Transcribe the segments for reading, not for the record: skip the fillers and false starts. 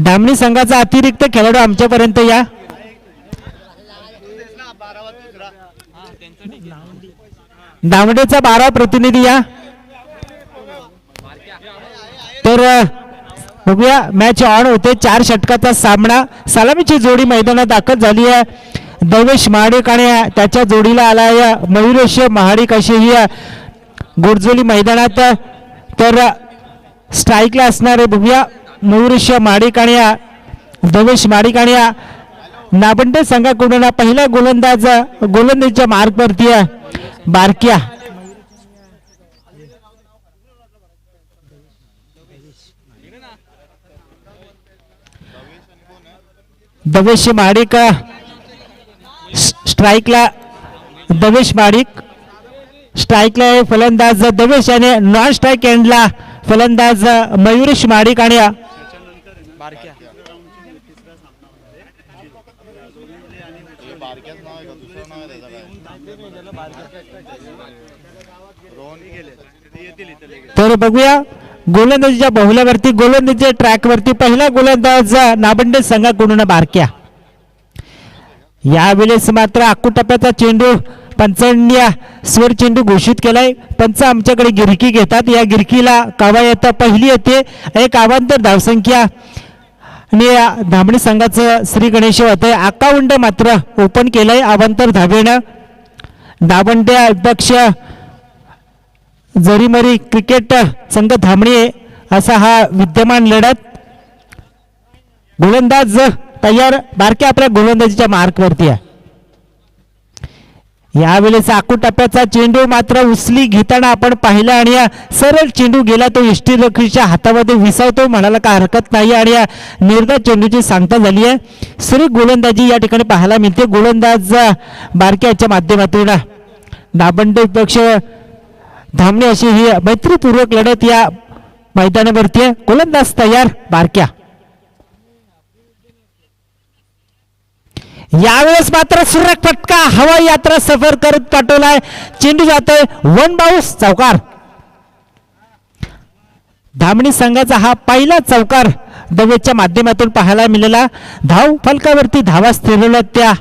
धामणी संघाचा अतिरिक्त खेळाडू आमच्यापर्यंत या. धामणीचा 12 प्रतिनिधी या. तर बघूया मॅच ऑन होते. 4 षटकाचा सामना. सलामीची जोडी मैदानात दाखल झाली आहे. देवेश महाडिक आणि त्याच्या जोडीला आला या मयुरेश महाडिक अशी ही गोडजोली मैदानात. तर स्ट्राईकला असणारे बघूया मयुरेश महाडिक आणि देवेश महाडिक आणि नाबंडे संघाकडून पहिला गोलंदाजीच्या मार्कवरती बारक्या. देवेश महाडिक स्ट्राईकला. देवेश महाडिक स्ट्राईकला फलंदाज देवेश आणि नॉन स्ट्राईक एंडला फलंदाज मयुरेश महाडिक आणि तर बघूया गोलंदाजीच्या बहुल्यावरती गोलंदाजीच्या ट्रॅकवरती पहिला गोलंदाज नाबंडे संघाकडून बारक्या. यावेळेस मात्र आखू टप्प्याचा चेंडू पंचांनी स्वर चेंडू घोषित केलाय. पंच आमच्याकडे गिरकी घेतात. या गिरकीला कावा येता पहिली येते. एक अवांतर धावसंख्या आणि धामणी संघाचं श्री गणेश होतंय. 51 मात्र ओपन केलंय अवांतर धावेनं. दाबंडे अध्यक्ष जरीमरी क्रिकेट संघ धामणी असा हा विद्यमान लढत. गोलंदाज तयार. बारक्या आपल्या गोलंदाजीच्या मार्कवरती आहे. यावेळेस आखू टप्प्याचा चेंडू मात्र उचली घेताना आपण पाहिला आणि सरळ चेंडू गेला तो यष्टीरक्षीच्या हातामध्ये विसावतो म्हणायला काय हरकत नाही. आणि निर्धार चेंडूची सांगता झाली आहे. श्री गोलंदाजी या ठिकाणी पाहायला मिळते. गोलंदाज बारक्याच्या माध्यमातून दाबंडे पक्ष धामणे अशी ही मैत्रीपूर्वक लढत या मैदानावरती आहे. गोलंदाज तयार बारक्या. यावेळेस मात्र सुरेख फटका हवाई यात्रा सफर करत पाठवलाय. चेंडू जातोय वन बाउस चौकार. धामणी संघाचा हा पहिला चौकार दवेच्या माध्यमातून पाहायला मिळाला. धाव फलकावरती धावा स्थिरवल्या त्या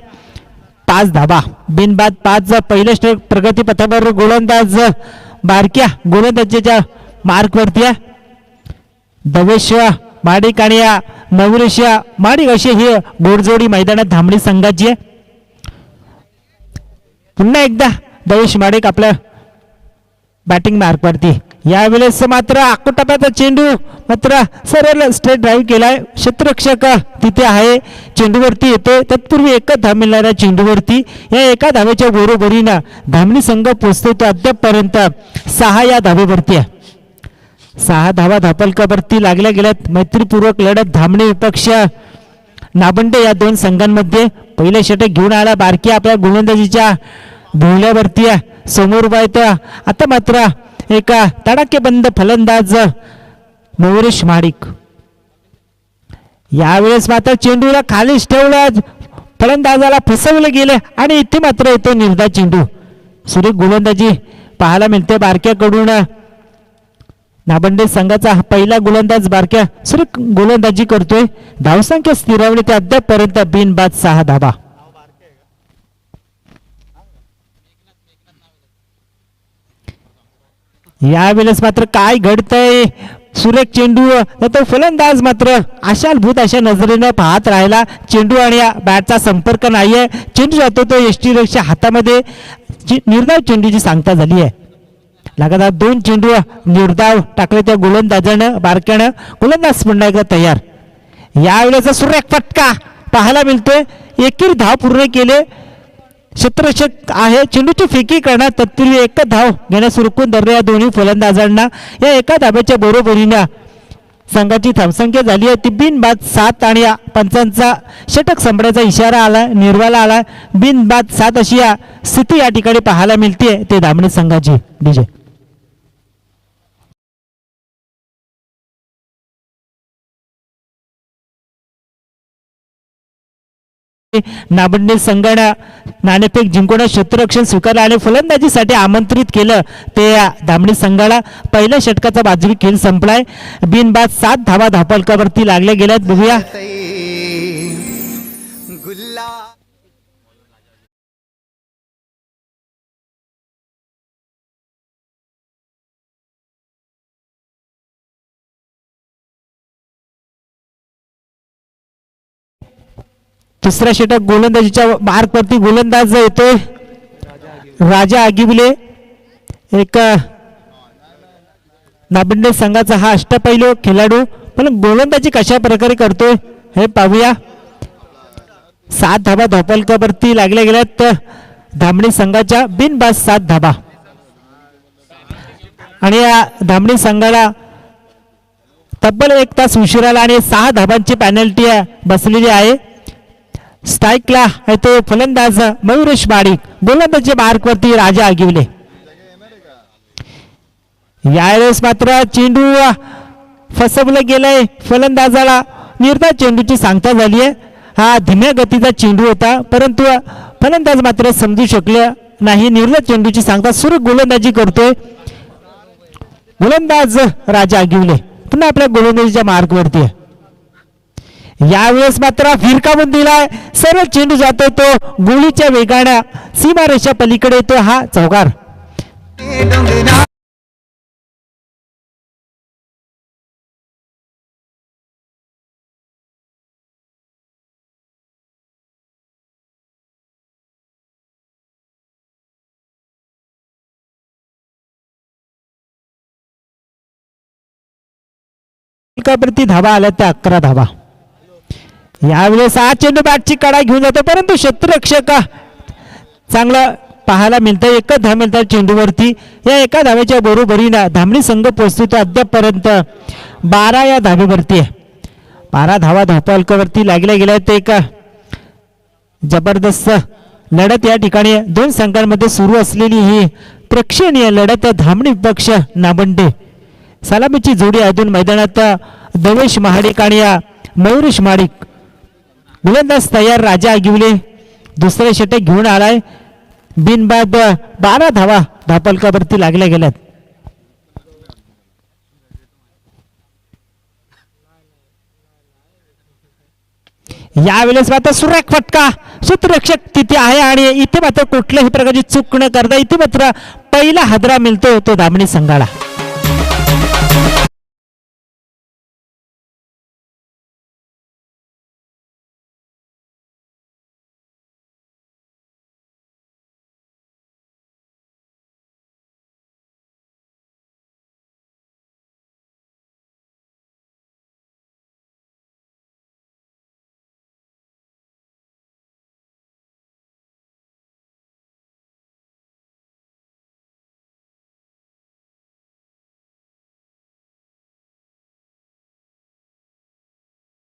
5 धावा बिनबाद 5. पहिल्या स्ट्रोक प्रगती पथावर गोलंदाज बारक्या गोलंदाजीच्या मार्कवरती आहे. दवेश माडिक आणि मयुरेश माडिक अशी ही गोडजोडी मैदानात धामणी संघाची आहे. पुन्हा एकदा दवेश माडिक आपल्या बॅटिंग मार्कवरती. यावेळेस मात्र आकुटप्याचा चेंडू मात्र सरळ स्ट्रेट ड्राईव्ह केलाय. क्षेत्ररक्षक तिथे आहे. चेंडूवरती येतोय. तत्पूर्वी एकच धाव मिळणाऱ्या चेंडूवरती या एका धावेच्या बरोबरीनं धामणी संघ पोहोचतो. तो अद्यापपर्यंत 6 या धावेवरती आहे. 6 धावा धापलकावरती लागल्या गेल्यात. मैत्रीपूर्वक लढत धामणी विपक्ष नाबंडे या 2 संघांमध्ये. पहिले षटक घेऊन आला बारकी आपल्या गोलंदाजीच्या भोवल्यावरती समोर बायत. आता मात्र एक तडाखेबंद फलंदाज मयुरेश महाडिक. यावेळेस मात्र चेंडूला खालीच ठेवलं. फलंदाजाला फसवलं गेले आणि इथे मात्र येतो निर्धार चेंडू. सुरेख गोलंदाजी पाहायला मिळते बारक्याकडून. नाबंडे संघाचा पहिला गोलंदाज बारक्या सुरेख गोलंदाजी करतोय. धावसंख्या स्थिरावली ते अद्यापपर्यंत बिनबाद 6 धावा. यावेळेस मात्र काय घडतंय. सुरेख चेंडू तो फलंदाज मात्र आशाभूत अशा नजरेनं पाहत राहिला. चेंडू आणि बॅटचा संपर्क नाहीये. चेंडू जातो तो यष्टीरक्षच्या हातामध्ये. निर्धाव चेंडूची सांगता झाली आहे. लगातार 2 चेंडू निर्धाव टाकले त्या गोलंदाजानं बारक्यानं. गोलंदाज पुन्हा एकदा तयार. यावेळेचा सुरेख फटका पाहायला मिळतोय. एकीर धाव पूर्ण केले. क्षेत्ररक्षक आहे. चेंडूची फेकी करण्यात तत्पूर्वी एक धाव घेण्यास रुकून धरले या दोन्ही फलंदाजांना. या एका धाब्याच्या बरोबरीनं संघाची धावसंख्या झाली आहे ती बिनबाद 7 आणि पंचांचा षटक संपण्याचा इशारा आला. निर्वाला आला. बिनबाद 7 अशी स्थिती या ठिकाणी पाहायला मिळते ते धामणी संघाची. डीजे नाबंडी संघाने नाणेफेक जिंकून क्षेत्ररक्षण स्वीकारलं आणि फलंदाजीसाठी आमंत्रित केलं ते धामणी संघाला. पहिल्या षटकाचा बाजवी खेळ संपलाय. बिनबाद 7 धावा धावफलकावरती लागल्या गेल्यात. बघूया दुसऱ्या षटक गोलंदाजीच्या मार्कवरती गोलंदाज येतोय राजा आगिवले. एक नाबिंडे संघाचा हा अष्टपैलू खेळाडू, पण गोलंदाजी कशा प्रकारे करतोय हे पाहूया. 7 धावा धावफलकावरती लागल्या गेल्यात धामणी संघाच्या. बिनबाद 7 धावा आणि या धामणी संघाला तब्बल 1 तास उशिराला आणि 6 धाबांची पॅनल्टी बसलेली आहे. स्ट्राईकला तो फलंदाज मयुरेश माडिक, गोलंदाजी मार्कवरती राजा आगिवले. यावेळेस मात्र चेंडू फसवलं गेलंय फलंदाजाला. निर्धार चेंडूची सांगता झाली आहे. हा धीम्या गतीचा चेंडू होता, परंतु फलंदाज मात्र समजू शकले नाही. निर्धार चेंडूची सांगता सुरू गोलंदाजी करतोय गोलंदाज राजा आगिवले. पुन्हा आपल्या गोलंदाजीच्या मार्कवरती आहे. यावेळेस मात्र फिरकावून दिलाय. सर्व चेंडू जातो तो गोळीच्या वेगाने सीमारेषा पलीकडे येतो हा चौकार. प्रति धावा आल्या त्या 11 धावा. यावेळेस हा चेंडू बॅटची कडा घेऊन जातो, परंतु क्षेत्ररक्षक चांगलं पाहायला मिळतं. 1 धाव मिळतात चेंडूवरती. या 1 धावेच्या बरोबरीनं धामणी संघ पोहोचतो तो अद्यापपर्यंत 12 या धावेवरती आहे. 12 धावा धावफलकावरती लागल्या गेल्या. ते एक जबरदस्त लढत या ठिकाणी दोन संघांमध्ये सुरू असलेली ही प्रेक्षणीय लढत. धामणी पक्ष नाबंडे सलामीची जोडी अजून मैदानात देवेश महाडिक आणि मयुरेश माडिक. गोलंदाज तयार राजा आगिवले दुसरे षटक घेऊन आलाय. बिनबाद 12 धावा धावफलकावरती लागल्या गेल्यात. यावेळेस मात्र सुरेख फटका. क्षेत्ररक्षक तिथे आहे आणि इथे मात्र कुठल्याही प्रकारची चूक न करता इथे मात्र पहिला हादरा मिळतो तो धामणी संघाला.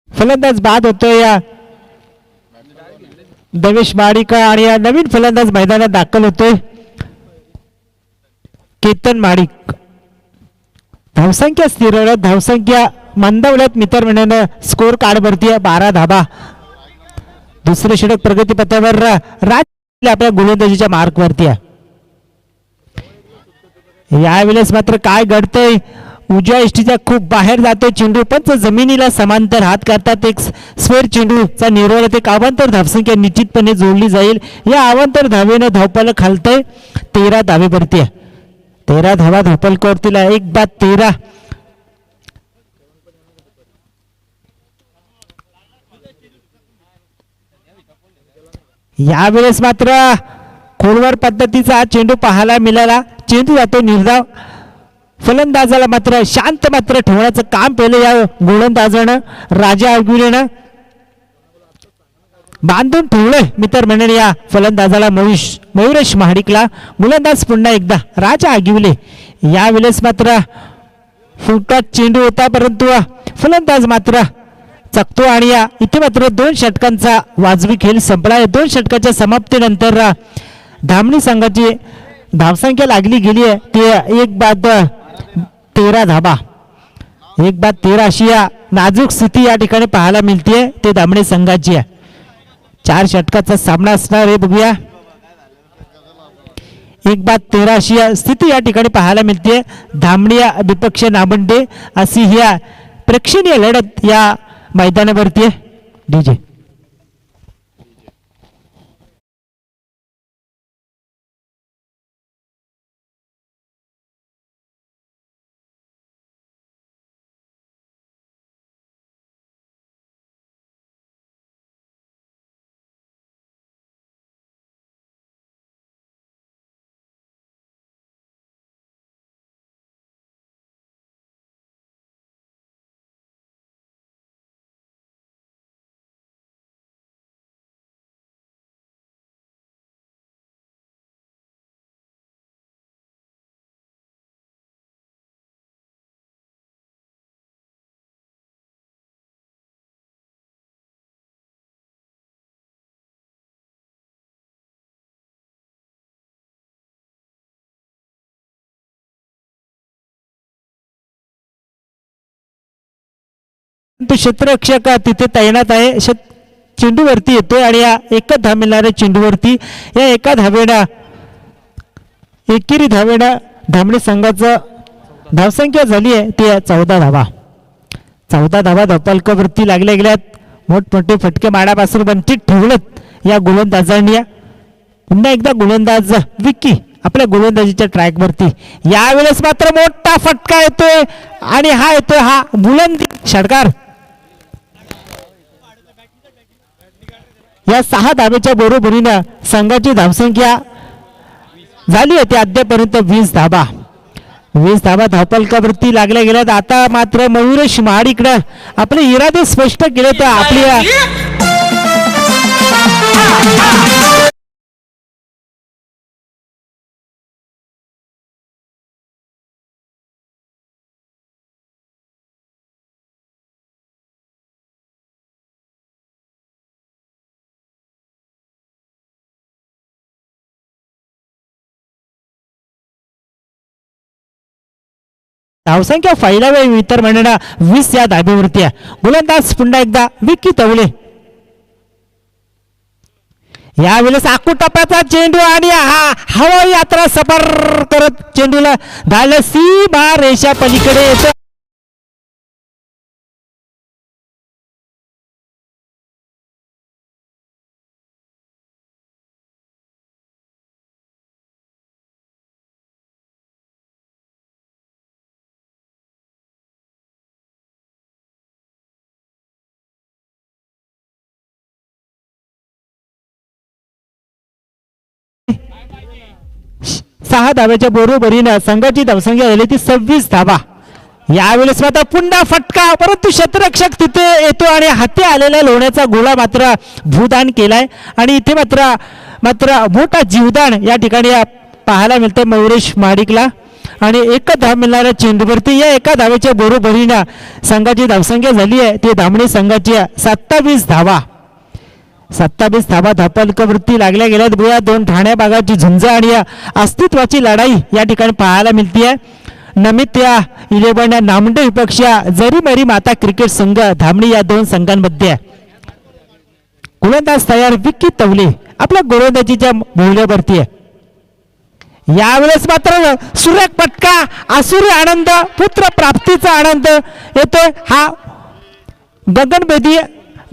फलंदाज बाद होतोय या देवेश माडिक आणि या नवीन फलंदाज मैदानात दाखल होतोय केतन माडिक. धावसंख्या स्थिर, धावसंख्या मंदावल्यात मित्र म्हणून स्कोर कार्ड वरती 12 धावा. दुसरे षटक प्रगतीपथावर राज आपल्या गोलंदाजीच्या मार्क वरती आहे. यावेळेस मात्र काय घडतंय, उजव्या इष्टीचा खूप बाहेर जातो चेंडू, पण जमिनीला समांतर हात करतात. एक स्क्वेअर चेंडूचा निर्वळ एक अवांतर धावसंख्या निश्चितपणे जोडली जाईल. या अवांतर धावेनं धावफलक खालतंय 13 धावेवरती आहे. 13 धावा धावफलकावरतीला 1-13. यावेळेस मात्र खोलवर पद्धतीचा चेंडू पाहायला मिळाला. चेंडू जातो निर्धाव. फलंदाजाला मात्र शांत मात्र ठेवण्याचं काम केलं या गोलंदाजानं. राजा आगिवलेनं बांधून ठेवलंय मित्र म्हणून या फलंदाजाला मयुरेश महाडिकला. गोलंदाज पुन्हा एकदा राजा आगिवले. यावेळेस मात्र फुटत चेंडू होता, परंतु फलंदाज मात्र चकतो आणि या इथे मात्र 2 षटकांचा वाजवी खेळ संपला. 2 षटकाच्या समाप्तीनंतर धामणी संघाची धावसंख्या लागली गेली आहे ते 1-13 धावा. 1-13 अशी या नाजूक स्थिती या ठिकाणी पाहायला मिळते ते धामणी संघाची आहे. 4 षटकाचा सामना असणार आहे, बघूया. 1-13 अशी स्थिती या ठिकाणी पाहायला मिळते. धामणिया विपक्ष नामंडे अशी ही प्रेक्षणीय लढत या मैदानावरती आहे. डीजे क्षेत्ररक्षक तिथे तैनात आहे. चेंडूवरती येतोय आणि या एकच धाव मिळणाऱ्या चेंडूवरती या एका धावेनं एकेरी धावेनं धामणी संघाचं धावसंख्या झाली आहे ती 14 धावा. 14 धावा धावपालकावरती लागल्या गेल्यात. मोठमोठे फटके मारापासून वंचित ठेवलेत या गोलंदाजांनी. पुन्हा एकदा गोलंदाज विक्की आपल्या गोलंदाजीच्या ट्रॅकवरती. यावेळेस मात्र मोठा फटका येतोय आणि हा येतोय हा बुलंदी षटकार. या 6 धावेच्या बरोबरीनं संघाची धावसंख्या झाली आहे ती अद्यापर्यंत 20 धावा. 20 धावा धावपालकावरती लागल्या गेल्यात. आता मात्र मयुरेश महाडिकडं आपले इरादे स्पष्ट केले तर आपली धावसंख्या फैलावी इतर म्हणणं 20 या धाब्यावरती आहे. गोलंदाज पुन्हा एकदा विक्की तवले. यावेळेस आकुटप्प्याचा चेंडू आणि हा हवाई यात्रा सफर करत चेंडूला धावलं सीमा रेषा पलीकडे येतो. सहा धाव्याच्या बरोबरीनं संघाची धावसंख्या झाली ती 26 धावा. यावेळेस मात्र पुन्हा फटका परंतु क्षेत्ररक्षक तिथे येतो आणि हाती आलेल्या लोण्याचा गोळा मात्र भूदान केलाय आणि इथे मात्र मात्र मोठा जीवदान या ठिकाणी पाहायला मिळतं मयुरेश महाडिकला. आणि एक धाव मिळणाऱ्या चेंडूवरती या एका धावेच्या बरोबरीनं संघाची धावसंख्या झाली आहे ती धामणी संघाची 27 धावा. 27 धावा धावपालकावरती लागल्या गेल्यात. गोया 2 ठाण्या भागाची झुंज आणि अस्तित्वाची लढाई या ठिकाणी पाहायला मिळते. नमित या 11 नामंडे विपक्ष जरीमरी माता क्रिकेट संघ धामणी या 2 संघांमध्ये. गोलंदाज तयार विक्की तवले आपल्या गोलंदाजीच्या मूल्यावरती आहे. यावेळेस मात्र सुरेख पटका आसुरी आनंद पुत्र प्राप्तीचा आनंद येतोय. हा गगनभेदी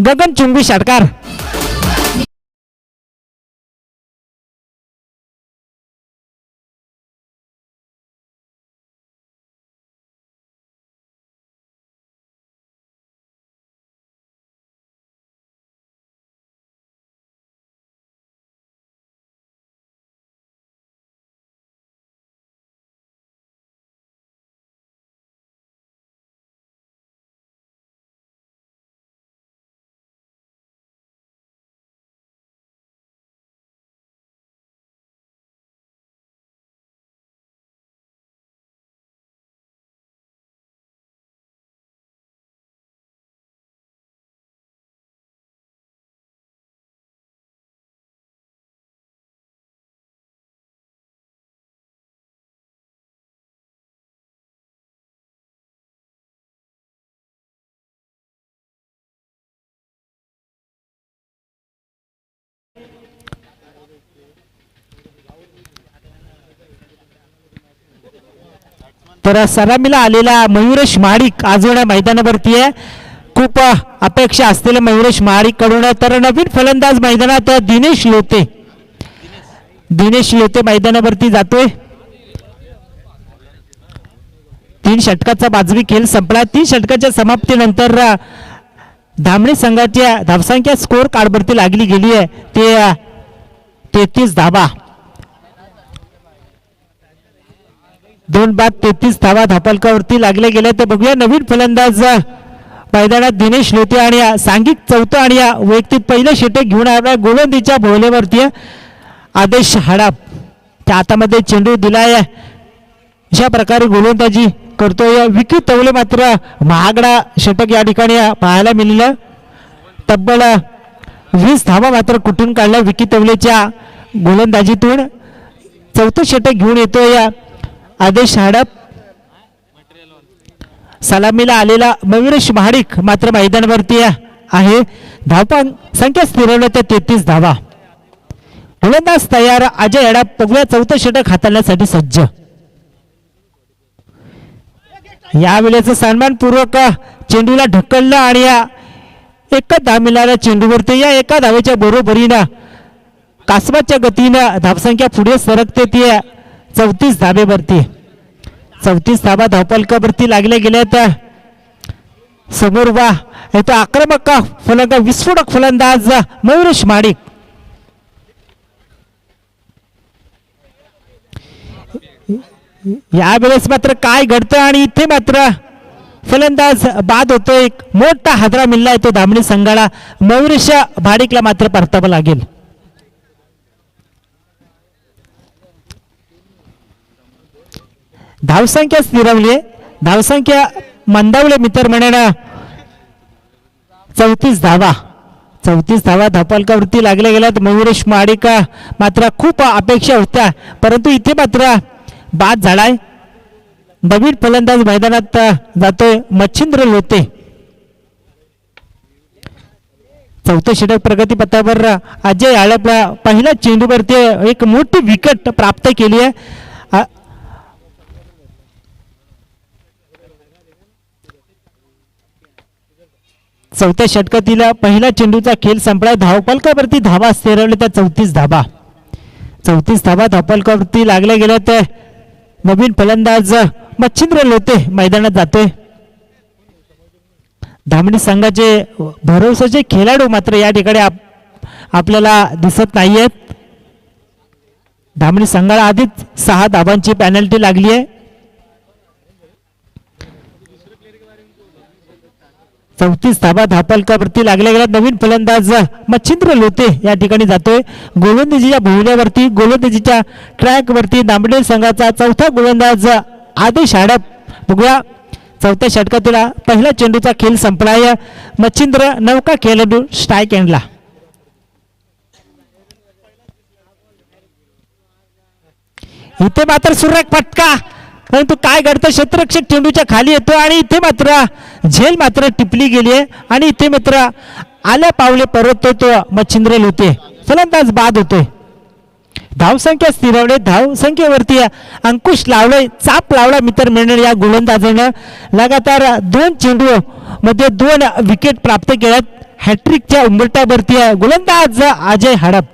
गगनचुंबी षटकार. तर सलामीला आलेला मयुरेश महाडिक अजून मैदानावरती आहे. खूप अपेक्षा असलेल्या मयुरेश महाडिक कडून. तर नवीन फलंदाज मैदानात दिनेश लोते. दिनेश लोते मैदानावरती जातोय. 3 षटकाचा बाजवी खेळ संपला. 3 षटकाच्या समाप्तीनंतर धामणे संघाच्या धावसंख्या स्कोर कार्डवरती लागली गेली आहे ते 33 धावा. 2 बाद 33 धावा धापलकावरती लागले गेले. ते बघूया नवीन फलंदाज मैदानात दिनेश लोते आणि सांघिक चौथं आणि वैयक्तिक पहिलं षटक घेऊन आला गोलंदाजीच्या भोवल्यावरती आदेश हाडाप. त्या हातामध्ये चेंडू दिलाय. अशा प्रकारे गोलंदाजी करतोय विकी तवले. मात्र महागडा षटक या ठिकाणी पाहायला मिळालं. तब्बल 20 धावा मात्र कुठून काढल्या विकी तवलेच्या गोलंदाजीतून. चौथं षटक घेऊन येतोय आदेश हाडप. सलामीला आलेला मयुरेश महाडिक मात्र मैदानावरती आहे. धावपा संख्या स्थिरवल्या त्या 33 धावा. गोलंदाज तयार. अजय हाडप बघूया चौथं षटक हाताळण्यासाठी सज्ज. यावेळेचं सन्मानपूर्वक चेंडूला ढकललं आणि एकच धाव मिळाल्या चेंडूवरती. या एका धावेच्या बरोबरीनं कासवाच्या गतीनं धावसंख्या पुढे सरकते ती 34 धावेवरती. 34 धावा धावपलकावरती लागल्या गेल्यात. समोर वा येतो आक्रमक फलंदाज विस्फोटक फलंदाज मयुरेश महाडिक. यावेळेस मात्र काय घडतं आणि इथे मात्र फलंदाज बाद होतो. एक मोठा हादरा मिळला तो धामणी संघाला. मयुरेश महाडिकला मात्र परतावं लागेल. धावसंख्या स्थिरवली. धावसंख्या मंदावले मित्र म्हणून 34 धावा. 34 धावा धावपलकावरती लागल्या गेल्यात. मयुरेश महाडिक मात्र खूप अपेक्षा होत्या परंतु इथे मात्र बाद झालाय. नवीन फलंदाज मैदानात जातोय मच्छिंद्र लोते. चौथं षटक प्रगतीपथावर अजय हाडपला पहिल्या चेंडूवरती एक मोठी विकेट प्राप्त केली आहे. चौथ्या षटकातील पहिला चेंडूचा खेळ संपला. धावपलकावरती धावा स्थिरवल्या त्या 34 धावा. 34 धावा धावपलकावरती लागल्या गेल्या. तर नवीन फलंदाज मच्छिंद्र लोते मैदानात जातोय. धामणी संघाचे भरवशाचे खेळाडू मात्र या ठिकाणी आपल्याला दिसत नाहीयेत. धामणी संघाला आधीच 6 धावांची पेनल्टी लागली आहे. 34 धावा धावपलकावरती लागल्या गेल्या. नवीन फलंदाज मच्छिंद्र लोते या ठिकाणी जातोय. गोलंदाजीच्या भोवल्यावरती गोलंदाजीच्या ट्रॅकवरती धामणी संघाचा चौथा गोलंदाज आदेश हाडप. बघूया चौथ्या षटकातील पहिला चेंडूचा खेळ संपलाय. मच्छिंद्र नौका खेळाडू स्ट्राईक एंडला. इथे मात्र सुरेख फटका परंतु काय घडतं क्षेत्ररक्षक चेंडूच्या खाली येतो आणि इथे मात्र झेल मात्र टिपली गेली आहे आणि इथे मात्र आल्या पावले परततो तो मच्छिंद्र लोते. फलंदाज बाद होतोय. धावसंख्या स्थिरवले. धावसंख्येवरती अंकुश लावले. चाप लावला मित्र मिळणार या गोलंदाजानं. लगातार 2 चेंडू मध्ये 2 विकेट प्राप्त केल्यात. हॅट्रिकच्या उंबरठ्यावरती गोलंदाज अजय हाडप.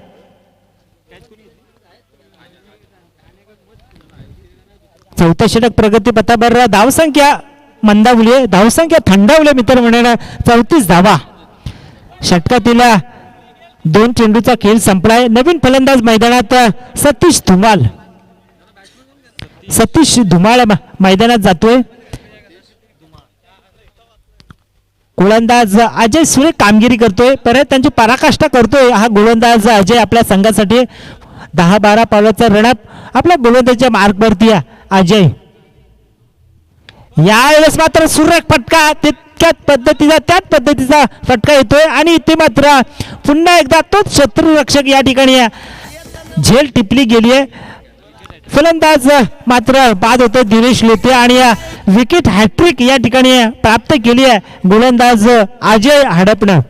चौथं षटक प्रगतीपथावर धावसंख्या मंदावली. धावसंख्या थंडावली मित्र म्हणून 34 धावा. षटकातील 2 चेंडूचा खेळ संपलाय. नवीन फलंदाज मैदानात सतीश धुमाळ. सतीश धुमाळ मैदानात जातोय. गोलंदाज अजय सुरेख कामगिरी करतोय. परत त्यांची पराकाष्ठा करतोय हा गोलंदाज अजय आपल्या संघासाठी. 10-12 पावलाचा रनअप आपल्या गोलंदाजीच्या मार्गवरती अजय. यावेळेस मात्र सुरेख फटका त्याच पद्धतीचा फटका येतोय आणि इथे मात्र पुन्हा एकदा तोच शत्रुरक्षक या ठिकाणी झेल टिपली गेली आहे. फलंदाज मात्र बाद होतो दिनेश लोते आणि विकेट हॅट्रिक या ठिकाणी प्राप्त केली आहे गोलंदाज अजय हाडपनं.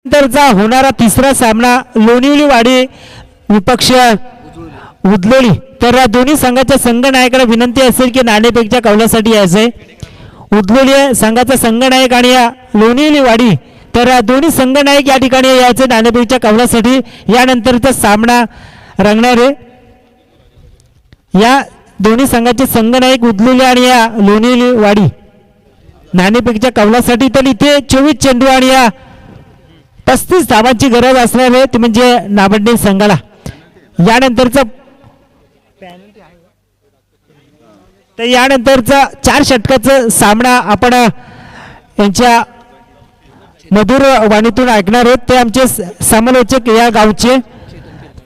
नंतरचा होणारा तिसरा सामना लोणिवलीवाडी विपक्ष उदलोली. तर या दोन्ही संघाच्या संघनायकाला विनंती असेल की नाणेफेकच्या कौलासाठी यायचंय. उदलोली संघाचा संघनायक आणि या लोणिवलीवाडी, तर या दोन्ही संघनायक या ठिकाणी यायचे नाणेफेकच्या कौलासाठी. यानंतरचा सामना रंगणार आहे. या दोन्ही संघाचे संघनायक उदलोली आणि या लोणिवलीवाडी नाणेफेकच्या कौलासाठी. तर इथे 24 चेंडू आणि या 35 धावांची गरज असणार आहे, ती म्हणजे नाबंडी संघाला. यानंतरचा तर यानंतरचा 4 षटकाचा सामना आपण यांच्या मधुर वाणीतून ऐकणार आहोत. ते आमचे समालोचक या गावचे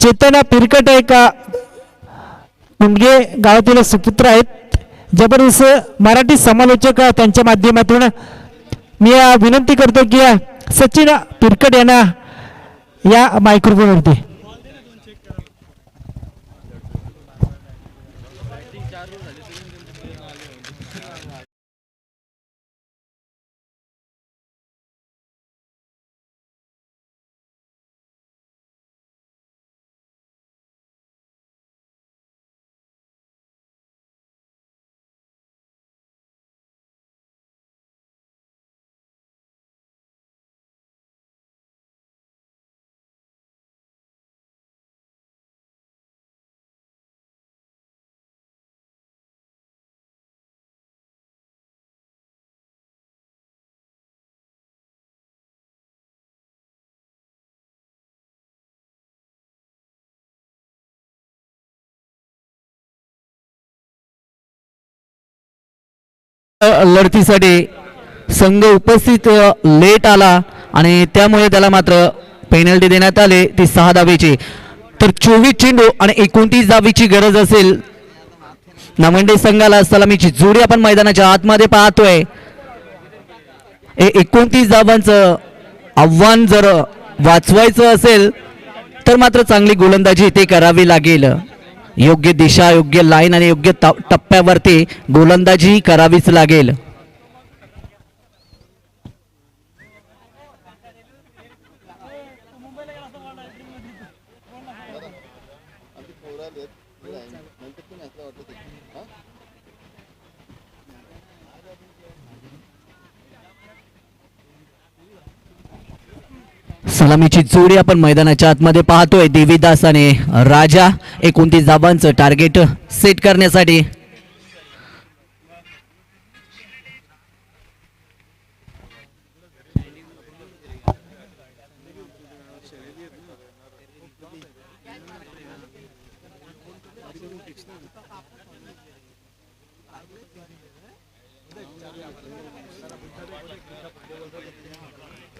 चेतन पिरकट एक मुंडगे गावातील सुपुत्र आहेत. जबरदस्त मराठी समालोचक त्यांच्या माध्यमातून मी विनंती करतो की सचिन पिरकट यांना या मायक्रोफोनवरती. लढतीसाठी संघ उपस्थित लेट आला आणि त्यामुळे त्याला मात्र पेनल्टी देण्यात आली ती 6 धावेची. तर 24 चेंडू आणि 29 धावेची गरज असेल नामंडे संघाला. सलामीची जोडी आपण मैदानाच्या आतमध्ये पाहतोय. 29 धावांचं आव्हान जर वाचवायचं असेल तर मात्र चांगली गोलंदाजी इथे करावी लागेल. योग्य दिशा, योग्य लाईन आणि योग्य टप्प्यावरती गोलंदाजी करावीच लागेल. सलामीची जोडी आपण मैदानाच्या आतमध्ये पाहतोय. देवीदास आणि राजा 29 धावांचं टार्गेट सेट करण्यासाठी.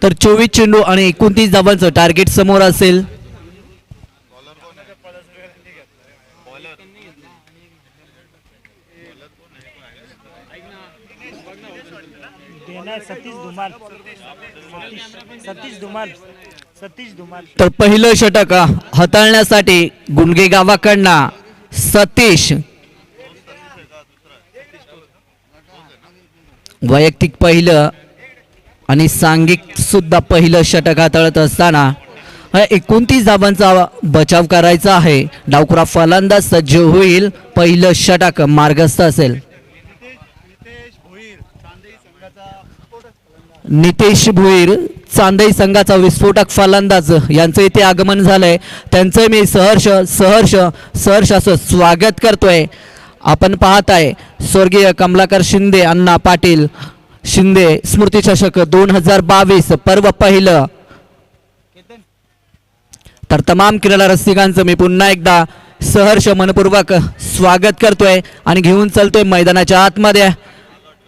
तर 24 चेंडू आणि 29 धावांचं टार्गेट समोर असेल. तर पहिलं षटक हाताळण्यासाठी गुंडगे गावाकडनं सतीश वैयक्तिक पहिलं आणि सांघिक सुद्धा पहिलं षटक हाताळत असताना 29 धावांचा बचाव करायचा आहे. डावखुरा फलंदाज सज्ज होईल. पहिलं षटक मार्गस्थ असेल. नितेश भोईर चांदई संघाचा विस्फोटक फलंदाज यांचं इथे आगमन झालंय. त्यांचं मी सहर्ष असं स्वागत करतोय. आपण पाहताय स्वर्गीय कमलाकर शिंदे अण्णा पाटील शिंदे स्मृती चषक 2022 पर्व पहिलं. तर तमाम क्रीडा रसिकांचं मी पुन्हा एकदा सहर्ष मनपूर्वक स्वागत करतोय आणि घेऊन चलतोय मैदानाच्या आतमध्ये,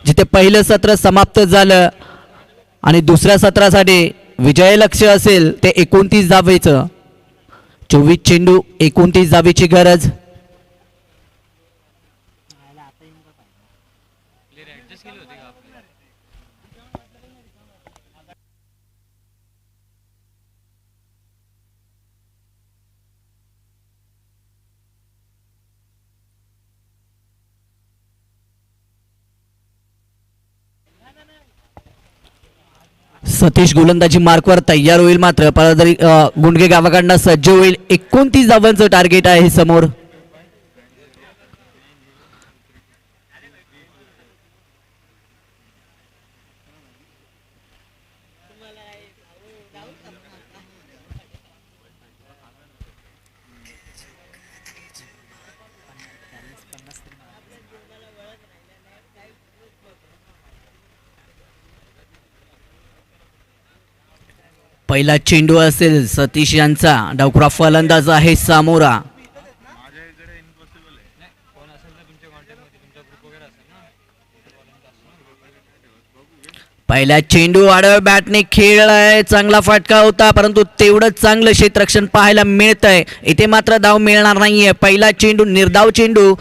जिथे पहिलं सत्र समाप्त झालं आणि दुसऱ्या सत्रासाठी विजय लक्ष्य असेल ते 29 धावेचं. 24 चेंडू 29 धावेची गरज. सतीश गोलंदाजी मार्कवर तयार होईल मात्र परत गुंडगे गावाकडनं सज्ज होईल. 29 धावांचं टार्गेट आहे समोर. पहिला चेंडू असेल सतीश यांचा. डावखुरा फलंदाज आहे सामोरा. पहिला चेंडू आडव्या बॅटने खेळलाय. चांगला फटका होता परंतु तेवढंच चांगलं क्षेत्ररक्षण पाहायला मिळतंय. इथे मात्र धाव मिळणार नाहीये. पहिला चेंडू निर्धाव चेंडू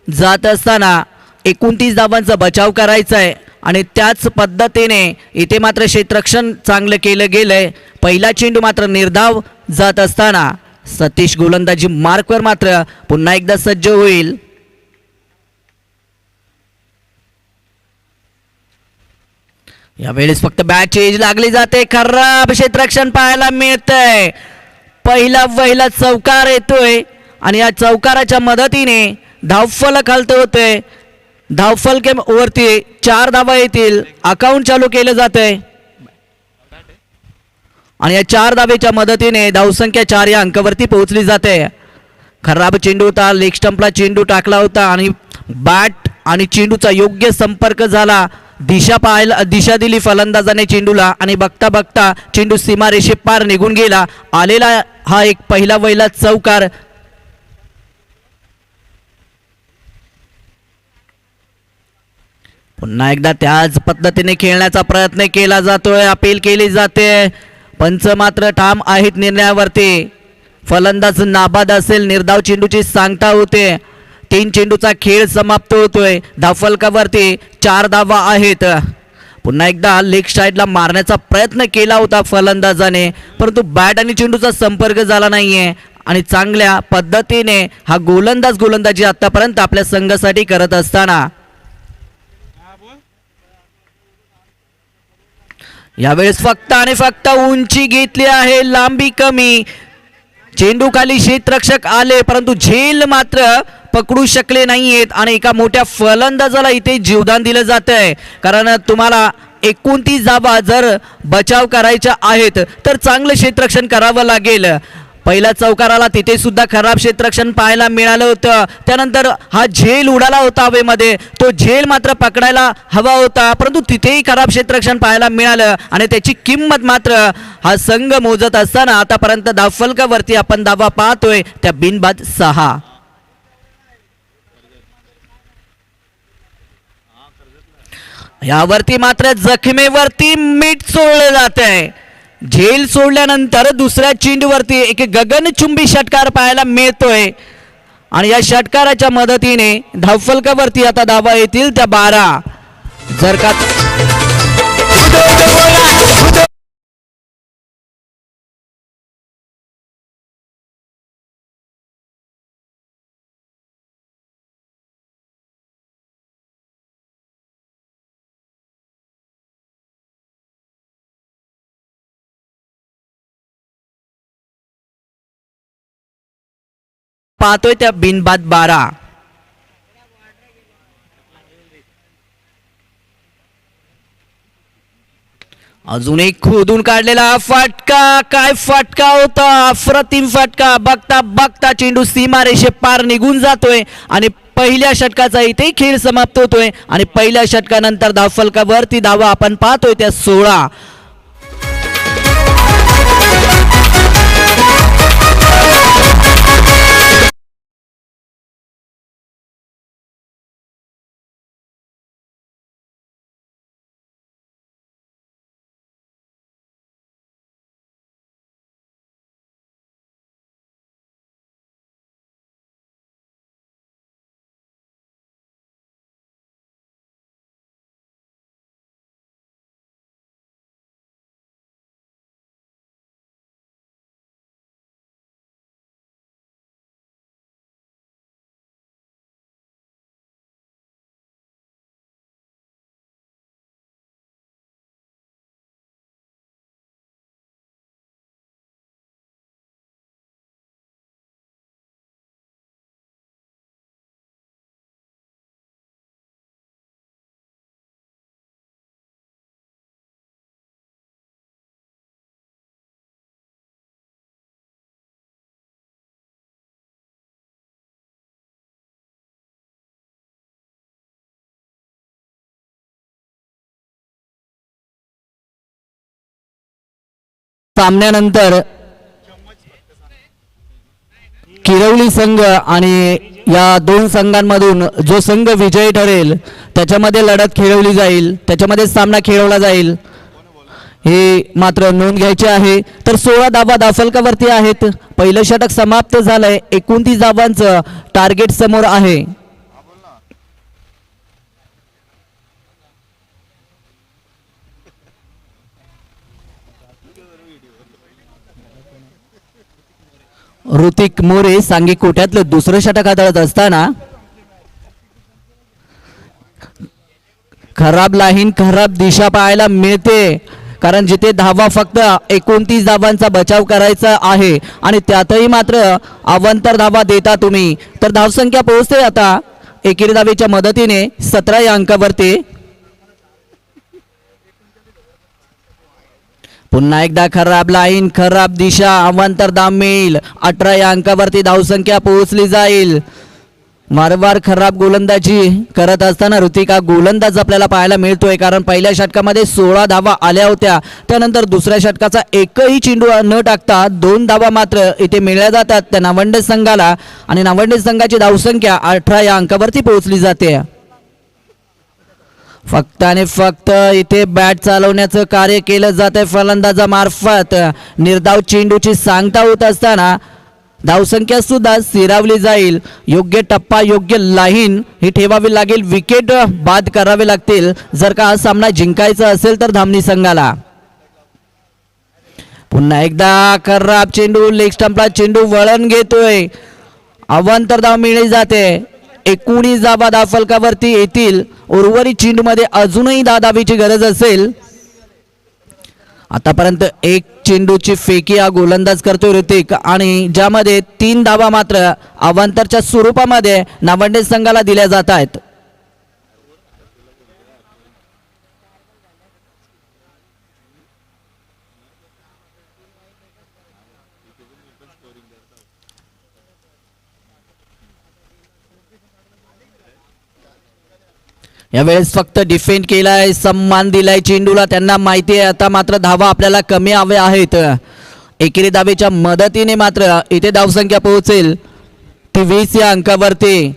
जात असताना 29 धावांचा बचाव करायचा आहे आणि त्याच पद्धतीने इथे मात्र क्षेत्ररक्षण चांगलं केलं गेलंय. पहिला चेंडू मात्र निर्धाव जात असताना सतीश गोलंदाजी मार्कवर मात्र पुन्हा एकदा सज्ज होईल. यावेळेस फक्त बॅट चेंज लागली जाते. खराब क्षेत्ररक्षण पाहायला मिळतंय. पहिला चौकार येतोय आणि या चौकाराच्या मदतीने धावफलक हलत होते. धावफलकेवरती 4 धावा येतील. अकाउंट चालू केलं जातंय आणि या 4 धावेच्या मदतीने धावसंख्या 4 या अंकावरती पोहोचली जाते. खराब चेंडू होता. लेग स्टंपला चेंडू टाकला होता आणि बॅट आणि चेंडूचा योग्य संपर्क झाला. दिशा दिली फलंदाजाने चेंडूला आणि बघता बघता चेंडू सीमारेषे पार निघून गेला. आलेला हा एक पहिला चौकार. पुन्हा एकदा त्याच पद्धतीने खेळण्याचा प्रयत्न केला जातोय. अपील केली जाते. पंच मात्र ठाम आहेत निर्णयावरती. फलंदाज नाबाद असेल. निर्धाव चेंडूची सांगता होते. 3 चेंडूचा खेळ समाप्त होतोय. धावफलकावरती 4 धावा आहेत. पुन्हा एकदा लेग साईडला मारण्याचा प्रयत्न केला होता फलंदाजाने परंतु बॅट आणि चेंडूचा संपर्क झाला नाहीये आणि चांगल्या पद्धतीने हा गोलंदाजी आतापर्यंत आपल्या संघासाठी करत असताना यावेळेस फक्त आणि फक्त उंची घेतली आहे. लांबी कमी. चेंडू खाली क्षेत्ररक्षक आले परंतु झेल मात्र पकडू शकले नाहीयेत आणि एका मोठ्या फलंदाजाला इथे जीवदान दिलं जातंय. कारण तुम्हाला 29 धावा जर बचाव करायच्या आहेत तर चांगलं क्षेत्ररक्षण करावं लागेल. पहिल्या चौकाराला तिथे सुद्धा खराब क्षेत्ररक्षण पाहायला मिळालं होतं. त्यानंतर हा झेल उडाला होता हवेमध्ये. तो झेल मात्र पकडायला हवा होता परंतु तिथेही खराब क्षेत्ररक्षण पाहायला मिळालं आणि त्याची किंमत मात्र हा संघ मोजत असताना आतापर्यंत धावफलकावरती आपण धावा पाहतोय त्या बिनबाद 6. यावरती मात्र जखमेवरती मीठ सोडलं जात आहे. झेल सोडल्यानंतर दुसऱ्या चेंडूवरती एक गगनचुंबी षटकार पाहायला मिळतोय आणि या षटकाराच्या मदतीने धावफलकावरती आता धावा येतील त्या 12. जर का पाहतोय त्या बिनबाद 12. अजून एक खोदून काढलेला फटका. काय फटका होता. अप्रतिम फटका. बघता बघता चेंडू सीमारेषे पार निघून जातोय आणि पहिल्या षटकाचा इथे खेळ समाप्त होतोय आणि पहिल्या षटकानंतर धावफलकावरती धावा आपण पाहतोय त्या 16. सामन्यानंतर किरवली संघ आणि या दोन संघांमधून जो संघ विजयी ठरेल त्याच्यामध्ये लढत खेळवली जाईल, त्याच्यामध्ये सामना खेळवला जाईल, हे मात्र नोंद घ्यायची आहे. तर 16 धावा धाफलकावरती आहेत. पहिलं षटक समाप्त झालंय. 29 धावांचं टार्गेट समोर आहे. ऋतिक मोरे सांगी कोट्यातलं दुसरं षटक हाताळत असताना खराब लाईन, खराब दिशा पाहायला मिळते. कारण जिथे धावा फक्त 29 धावांचा बचाव करायचा आहे आणि त्यातही मात्र अवांतर धावा देता तुम्ही, तर धावसंख्या पोहोचते आता एकेरी धावेच्या मदतीने 17 या अंकावरती. पुन्हा एकदा खराब लाईन, खराब दिशा, अवांतर धाव मिळेल. 18 या अंकावरती धावसंख्या पोहोचली जाईल. वारंवार खराब गोलंदाजी करत असताना ऋतिका गोलंदाज आपल्याला पाहायला मिळतोय. कारण पहिल्या षटकामध्ये 16 धावा आल्या होत्या, त्यानंतर दुसऱ्या षटकाचा एकही चेंडू न टाकता 2 धावा मात्र इथे मिळल्या जातात त्या नावंडे संघाला आणि नावंडे संघाची धावसंख्या 18 या अंकावरती पोहोचली जाते. फक्त आणि फक्त इथे बॅट चालवण्याचं कार्य केलं जातंय फलंदाजामार्फत. निर्धाव चेंडूची सांगता होत असताना धावसंख्या सुद्धा स्थिरावली जाईल. योग्य टप्पा, योग्य लाईन ही ठेवावी लागेल. विकेट बाद करावे लागतील जर का हा सामना जिंकायचा असेल तर धामणी संघाला. पुन्हा एकदा खराब चेंडू, लेग स्टंपला चेंडू वळण घेतोय. अवांतर धाव मिळली जाते. 19 धावा धावफलकावरती येतील. उर्वरित चेंडूमध्ये अजूनही 10 धावीची गरज असेल. आतापर्यंत एक चेंडूची फेकी हा गोलंदाज करतोय ऋतिक आणि ज्यामध्ये 3 धावा मात्र अवांतरच्या स्वरूपामध्ये नावंडे संघाला दिल्या जात आहेत. यावेळेस फक्त डिफेंड केलाय, सम्मान दिलाय चेंडूला. त्यांना माहिती आहे आता मात्र धावा आपल्याला कमी हव्या आहेत. एकेरी धावेच्या मदतीने मात्र इथे धावसंख्या पोहोचेल ती 20 या अंकावरती.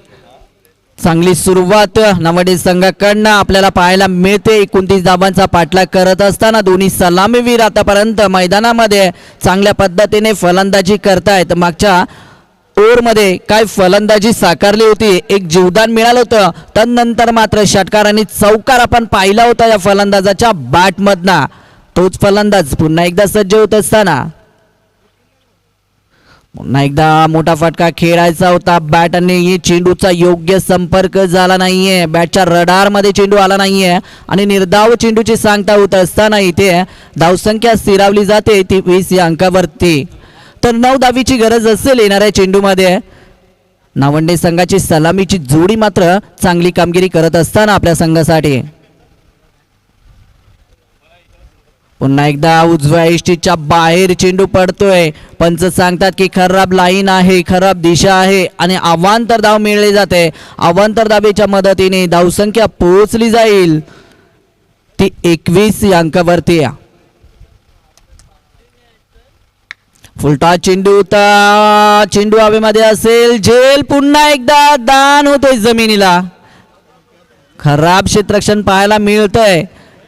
चांगली सुरुवात नावंडे संघाकडनं आपल्याला पाहायला मिळते. 29 धावांचा पाठलाग करत असताना दोन्ही सलामीवीर आतापर्यंत मैदानामध्ये चांगल्या पद्धतीने फलंदाजी करतायत. मागच्या ओव्हरमध्ये काय फलंदाजी साकारली होती, एक जीवदान मिळालं होतं. तदनंतर मात्र षटकार आणि चौकार आपण पाहिला होता या फलंदाजाच्या बॅटमधना. तोच फलंदाज पुन्हा एकदा सज्ज होत असताना पुन्हा एकदा मोठा फटका खेळायचा होता. बॅट आणि चेंडूचा योग्य संपर्क झाला नाहीये. बॅटच्या रडारमध्ये चेंडू आला नाहीये आणि निर्धाव चेंडूची सांगता होत असताना इथे धावसंख्या स्थिरावली जाते ती 20 या अंकावरती. तर 9 धावीची गरज असेल येणाऱ्या चेंडूमध्ये. नावंडे संघाची सलामीची जोडी मात्र चांगली कामगिरी करत असताना आपल्या संघासाठी पुन्हा एकदा उजव्या इष्टीच्या बाहेर चेंडू पडतोय. पंच सांगतात की खराब लाईन आहे, खराब दिशा आहे आणि अवांतर धाव मिळली जाते. अवांतर धावेच्या मदतीने धावसंख्या पोहोचली जाईल ती 21 या अंकावरती. फुलटा चेंडू, चेंडू हवेमध्ये असेल, झेल पुन्हा एकदा दान होतोय जमिनीला. खराब क्षेत्ररक्षण पाहायला मिळतंय.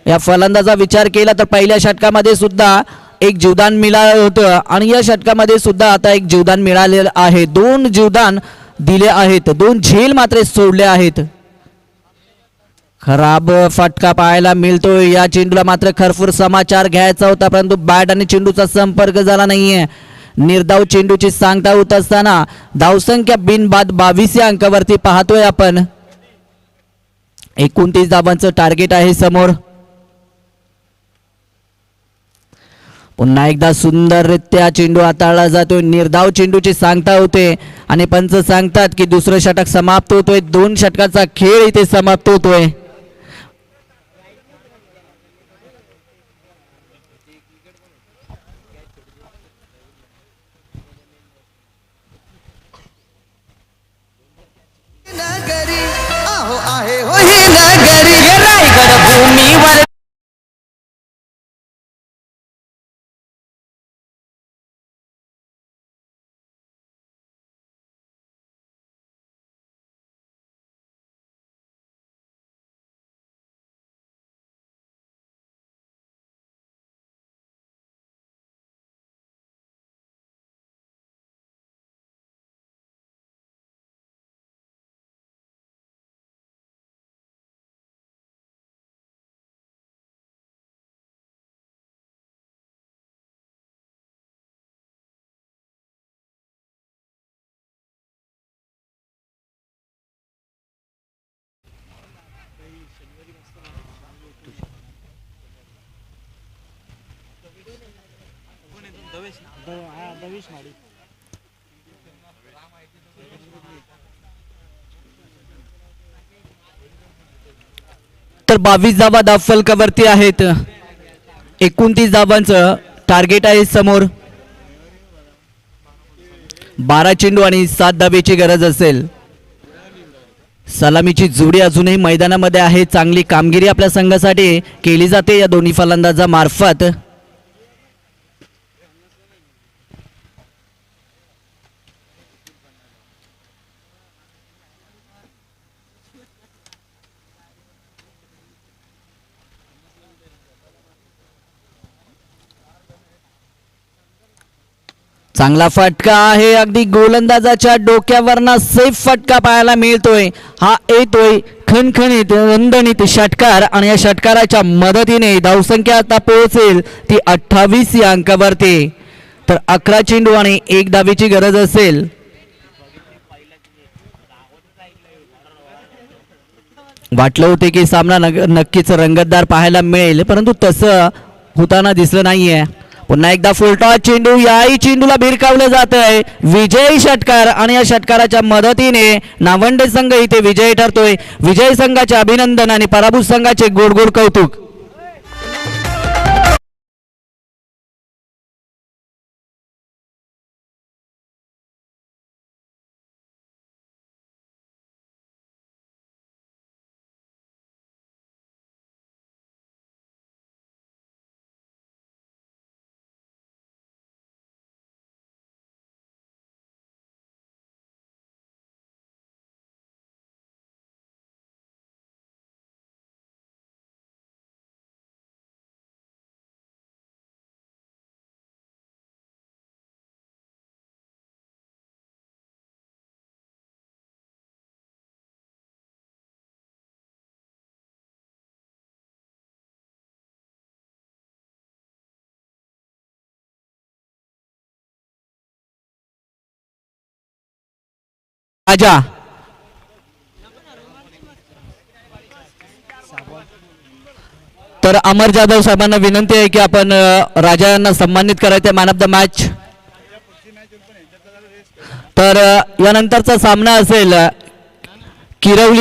या फलंदाजा विचार केला तर पहिल्या षटकामध्ये सुद्धा एक जीवदान मिळालं होतं आणि या षटकामध्ये सुद्धा आता एक जीवदान मिळालेलं आहे. 2 जीवदान दिले आहेत, 2 झेल मात्र सोडले आहेत. खराब फटका पाहायला मिळतोय. या चेंडूला मात्र खरपूर समाचार घ्यायचा होता परंतु बॅट आणि चेंडूचा संपर्क झाला नाहीये. निर्धाव चेंडूची सांगता होत असताना धावसंख्या बिनबाद 22 या अंकावरती पाहतोय आपण. 29 धावांचं टार्गेट आहे समोर. पुन्हा एकदा सुंदररित्या चेंडू हाताळला जातोय. निर्धाव चेंडूची सांगता होते आणि पंच सांगतात की दुसरं षटक समाप्त होतोय. 2 षटकाचा खेळ इथे समाप्त होतोय. नगरी आहो आहे हो ही नगरी रायगड भूमीवर तर 22 धावा धाव फलकावरती आहेत. 29 धावांचं टार्गेट आहे समोर. 12 चेंडू आणि 7 धावेची गरज असेल. सलामीची जोडी अजूनही मैदानामध्ये आहे. चांगली कामगिरी आपल्या संघासाठी केली जाते या दोन्ही फलंदाजामार्फत. चांगला फटका आहे. अगदी गोलंदाजाच्या डोक्यावरना सेफ फटका पाहायला मिळतोय. हा येतोय खणखणीत रंदणीत षटकार आणि या षटकाराच्या मदतीने धावसंख्या आता पोहोचेल ती 28 या अंकावरती. तर 11 चेंडू आणि 1 धावेची गरज असेल. वाटलं होते की सामना नक्कीच रंगतदार पाहायला मिळेल, परंतु तसं होताना दिसलं नाहीये. पुन्हा एकदा फुलटॉस चेंडू. याही चेंडूला भिरकावलं जात आहे. विजयी षटकार आणि या षटकाराच्या मदतीने नावंडे संघ इथे विजयी ठरतोय. विजयी संघाचे अभिनंदन आणि पराभूत संघाचे गोड गोड कौतुक. राजा तर अमर जाधव साहेबांना विनंती आहे की आपण राजा यांना सन्मानित करायचे मॅन ऑफ द मॅच. तर यानंतरचा सामना असेल किरवली